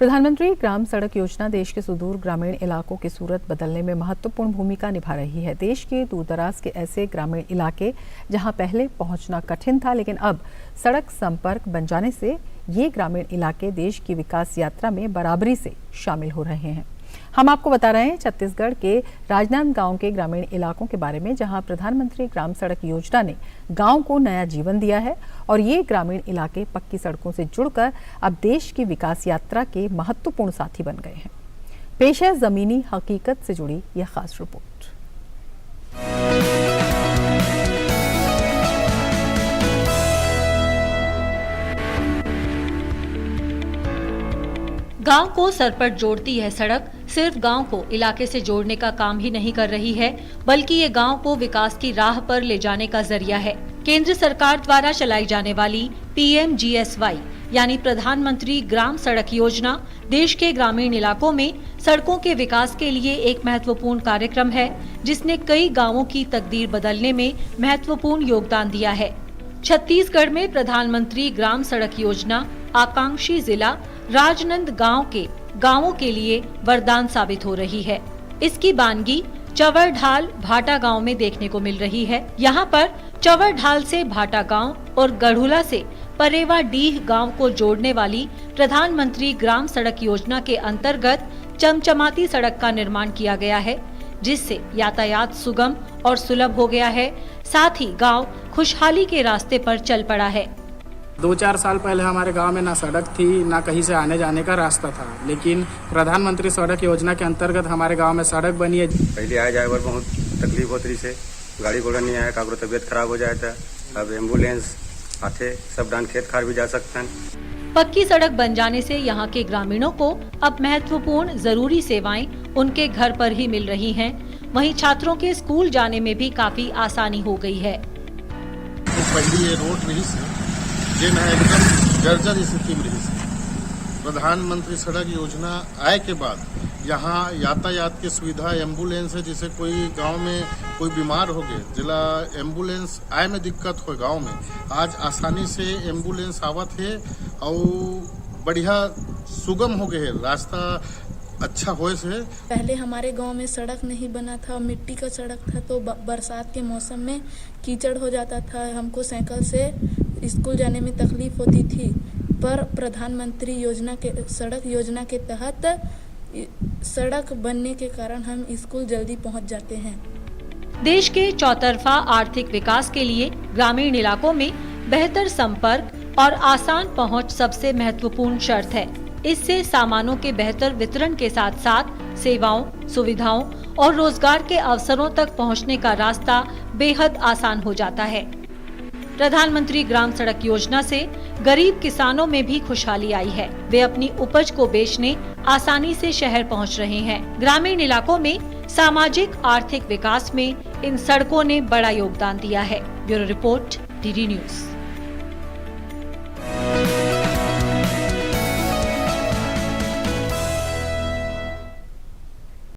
प्रधानमंत्री ग्राम सड़क योजना देश के सुदूर ग्रामीण इलाकों की सूरत बदलने में महत्वपूर्ण भूमिका निभा रही है। देश के दूरदराज के ऐसे ग्रामीण इलाके जहां पहले पहुंचना कठिन था, लेकिन अब सड़क संपर्क बन जाने से ये ग्रामीण इलाके देश की विकास यात्रा में बराबरी से शामिल हो रहे हैं। हम आपको बता रहे हैं छत्तीसगढ़ के राजनांदगांव के ग्रामीण इलाकों के बारे में, जहां प्रधानमंत्री ग्राम सड़क योजना ने गांव को नया जीवन दिया है और ये ग्रामीण इलाके पक्की सड़कों से जुड़कर अब देश की विकास यात्रा के महत्वपूर्ण साथी बन गए हैं। पेश है जमीनी हकीकत से जुड़ी यह खास रिपोर्ट। गांव को सरपट जोड़ती यह सड़क सिर्फ गांव को इलाके से जोड़ने का काम ही नहीं कर रही है, बल्कि ये गांव को विकास की राह पर ले जाने का जरिया है। केंद्र सरकार द्वारा चलाई जाने वाली PMGSY यानी प्रधानमंत्री ग्राम सड़क योजना देश के ग्रामीण इलाकों में सड़कों के विकास के लिए एक महत्वपूर्ण कार्यक्रम है, जिसने कई गाँवों की तकदीर बदलने में महत्वपूर्ण योगदान दिया है। छत्तीसगढ़ में प्रधानमंत्री ग्राम सड़क योजना आकांक्षी जिला राजनांदगांव के गांवों के लिए वरदान साबित हो रही है। इसकी बानगी चवर ढाल भाटा गांव में देखने को मिल रही है। यहाँ पर चवर ढाल से भाटा गांव और गढ़ुला से परेवा डीह गांव को जोड़ने वाली प्रधानमंत्री ग्राम सड़क योजना के अंतर्गत चमचमाती सड़क का निर्माण किया गया है, जिससे यातायात सुगम और सुलभ हो गया है। साथ ही गांव खुशहाली के रास्ते पर चल पड़ा है। 2-4 साल पहले हमारे गांव में ना सड़क थी, ना कहीं से आने जाने का रास्ता था, लेकिन प्रधानमंत्री सड़क योजना के अंतर्गत हमारे गांव में सड़क बनी है। पहले आए जाए पर बहुत तकलीफ होती से, गाड़ी घोड़ा नहीं आया, कागरो तबियत खराब हो जाए था। अब एम्बुलेंस आते सब डान खेत खार भी जा सकते हैं। पक्की सड़क बन जाने से यहाँ के ग्रामीणों को अब महत्वपूर्ण जरूरी सेवाएं उनके घर पर ही मिल रही हैं। वहीं छात्रों के स्कूल जाने में भी काफी आसानी हो गई है। तो पहली ये रोड रही से जेना एकदम जर्जर स्थिति में रही। प्रधानमंत्री सड़क योजना आए के बाद यहाँ यातायात की सुविधा, एम्बुलेंस है, जैसे कोई गांव में कोई बीमार हो गए, जिला एम्बुलेंस आए में दिक्कत हो गांव में, आज आसानी से एम्बुलेंस आवत है और बढ़िया सुगम हो गए है रास्ता अच्छा होए से। पहले हमारे गांव में सड़क नहीं बना था, मिट्टी का सड़क था, तो बरसात के मौसम में कीचड़ हो जाता था। हमको साइकिल से स्कूल जाने में तकलीफ होती थी, पर प्रधानमंत्री योजना के सड़क योजना के तहत सड़क बनने के कारण हम स्कूल जल्दी पहुंच जाते हैं। देश के चौतरफा आर्थिक विकास के लिए ग्रामीण इलाकों में बेहतर संपर्क और आसान पहुंच सबसे महत्वपूर्ण शर्त है। इससे सामानों के बेहतर वितरण के साथ साथ सेवाओं, सुविधाओं और रोजगार के अवसरों तक पहुंचने का रास्ता बेहद आसान हो जाता है। प्रधानमंत्री ग्राम सड़क योजना से गरीब किसानों में भी खुशहाली आई है। वे अपनी उपज को बेचने आसानी से शहर पहुंच रहे हैं। ग्रामीण इलाकों में सामाजिक आर्थिक विकास में इन सड़कों ने बड़ा योगदान दिया है। Bureau report, DD news.